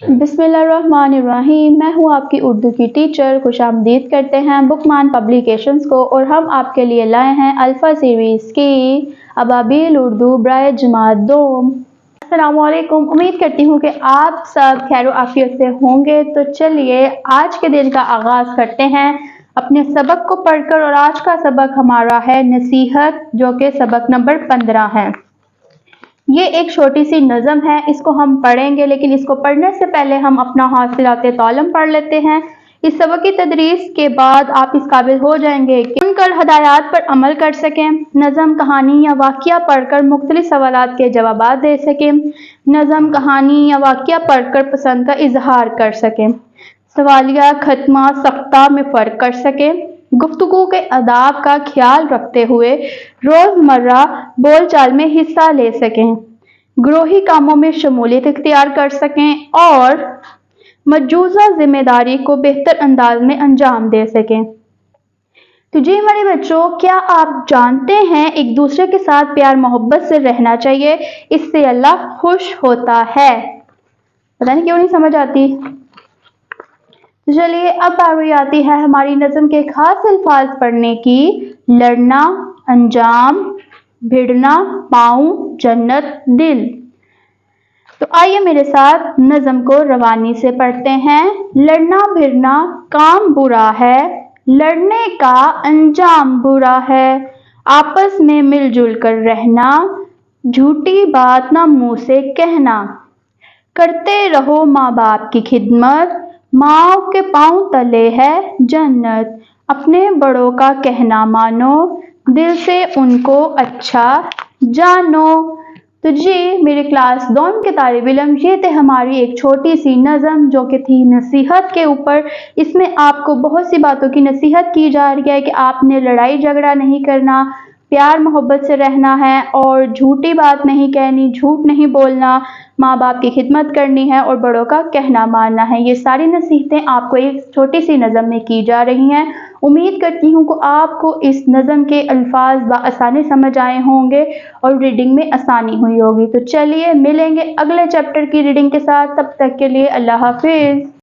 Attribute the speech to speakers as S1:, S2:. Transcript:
S1: بسم اللہ الرحمن الرحیم۔ میں ہوں آپ کی اردو کی ٹیچر، خوش آمدید کرتے ہیں بک مان پبلیکیشنز کو، اور ہم آپ کے لیے لائے ہیں الفا سیریز کی ابابیل اردو برائے جماعت دوم۔ السلام علیکم، امید کرتی ہوں کہ آپ سب خیر و عافیت سے ہوں گے۔ تو چلیے آج کے دن کا آغاز کرتے ہیں اپنے سبق کو پڑھ کر، اور آج کا سبق ہمارا ہے نصیحت، جو کہ سبق نمبر 15 ہے۔ یہ ایک چھوٹی سی نظم ہے، اس کو ہم پڑھیں گے، لیکن اس کو پڑھنے سے پہلے ہم اپنا حاصلات تعلم پڑھ لیتے ہیں۔ اس سبق کی تدریس کے بعد آپ اس قابل ہو جائیں گے کہ سن کر ہدایات پر عمل کر سکیں، نظم، کہانی یا واقعہ پڑھ کر مختلف سوالات کے جوابات دے سکیں، نظم، کہانی یا واقعہ پڑھ کر پسند کا اظہار کر سکیں، سوالیہ، ختمہ، سختہ میں فرق کر سکیں، گفتگو کے آداب کا خیال رکھتے ہوئے روزمرہ بول چال میں حصہ لے سکیں، گروہی کاموں میں شمولیت اختیار کر سکیں، اور مجوزہ ذمہ داری کو بہتر انداز میں انجام دے سکیں۔ تو جی ہمارے بچوں، کیا آپ جانتے ہیں ایک دوسرے کے ساتھ پیار محبت سے رہنا چاہیے، اس سے اللہ خوش ہوتا ہے؟ پتہ نہیں کیوں نہیں سمجھ آتی۔ چلیے اب باری آتی ہے ہماری نظم کے خاص الفاظ پڑھنے کی۔ لڑنا، انجام، بھیڑنا، پاؤں، جنت، دل۔ تو آئیے میرے ساتھ نظم کو روانی سے پڑھتے ہیں۔ لڑنا بھیڑنا کام برا ہے، لڑنے کا انجام برا ہے، آپس میں مل جل کر رہنا، جھوٹی بات نہ منہ سے کہنا، کرتے رہو ماں باپ کی خدمت، ماں کے پاؤں تلے ہے جنت، اپنے بڑوں کا کہنا مانو، دل سے ان کو اچھا جانو۔ تو جی میرے کلاس دوم کے طالب علم، یہ تھے ہماری ایک چھوٹی سی نظم جو کہ تھی نصیحت کے اوپر۔ اس میں آپ کو بہت سی باتوں کی نصیحت کی جا رہی ہے کہ آپ نے لڑائی جھگڑا نہیں کرنا، پیار محبت سے رہنا ہے، اور جھوٹی بات نہیں کہنی، جھوٹ نہیں بولنا، ماں باپ کی خدمت کرنی ہے، اور بڑوں کا کہنا ماننا ہے۔ یہ ساری نصیحتیں آپ کو ایک چھوٹی سی نظم میں کی جا رہی ہیں۔ امید کرتی ہوں کہ آپ کو اس نظم کے الفاظ بآسانی سمجھ آئے ہوں گے اور ریڈنگ میں آسانی ہوئی ہوگی۔ تو چلیے ملیں گے اگلے چیپٹر کی ریڈنگ کے ساتھ، تب تک کے لیے اللہ حافظ۔